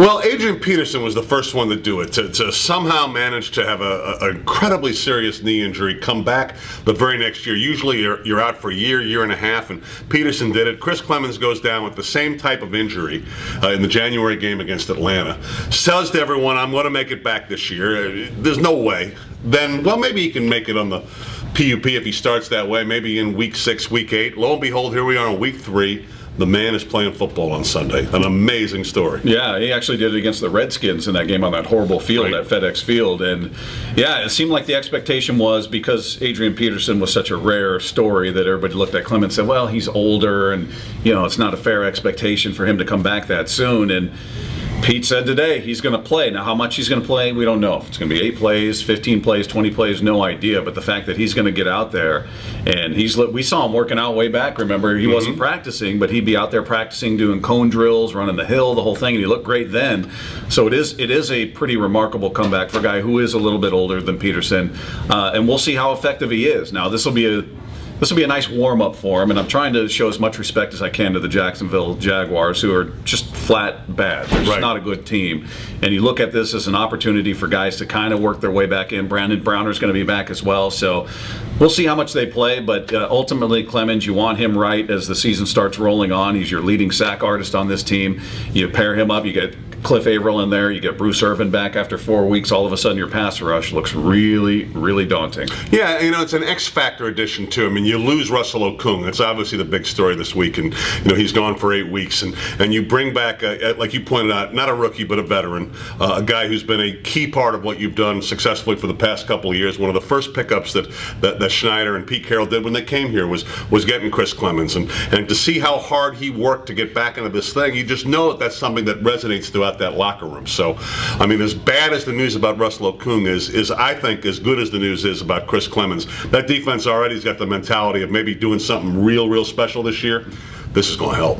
Well, Adrian Peterson was the first one to do it, to somehow manage to have an incredibly serious knee injury, come back the very next year. Usually you're out for a year and a half, and Peterson did it. Chris Clemons goes down with the same type of injury in the January game against Atlanta. Says to everyone, I'm going to make it back this year. There's no way. Then, well, maybe he can make it on the PUP if he starts that way, maybe in week 6, week 8. Lo and behold, here we are in week 3. The man is playing football on Sunday. An amazing story. Yeah, he actually did it against the Redskins in that game on that horrible field at FedEx Field. And yeah, it seemed like the expectation was, because Adrian Peterson was such a rare story, that everybody looked at Clemens and said, well, he's older and, it's not a fair expectation for him to come back that soon. And Pete said today he's going to play. Now, how much he's going to play, we don't know. If it's going to be 8 plays, 15 plays, 20 plays, no idea. But the fact that he's going to get out there, and we saw him working out way back. Remember, he wasn't practicing, but he'd be out there practicing, doing cone drills, running the hill, the whole thing, and he looked great then. So it is a pretty remarkable comeback for a guy who is a little bit older than Peterson, and we'll see how effective he is. Now, this will be a nice warm-up for him, and I'm trying to show as much respect as I can to the Jacksonville Jaguars, who are just flat bad. They're just not a good team. And you look at this as an opportunity for guys to kind of work their way back in. Brandon Browner's going to be back as well, so we'll see how much they play. But ultimately, Clemens, you want him right as the season starts rolling on. He's your leading sack artist on this team. You pair him up, you get Cliff Averill in there, you get Bruce Irvin back after 4 weeks, all of a sudden your pass rush looks really, really daunting. Yeah, it's an X-factor addition to him, and you lose Russell Okung. That's obviously the big story this week, and he's gone for 8 weeks, and you bring back, like you pointed out, not a rookie but a veteran, a guy who's been a key part of what you've done successfully for the past couple of years. One of the first pickups that Schneider and Pete Carroll did when they came here was getting Chris Clemons, and to see how hard he worked to get back into this thing, you just know that's something that resonates throughout that locker room. So, as bad as the news about Russell Okung is I think as good as the news is about Chris Clemons. That defense already has got the mentality of maybe doing something real special this year. This is going to help.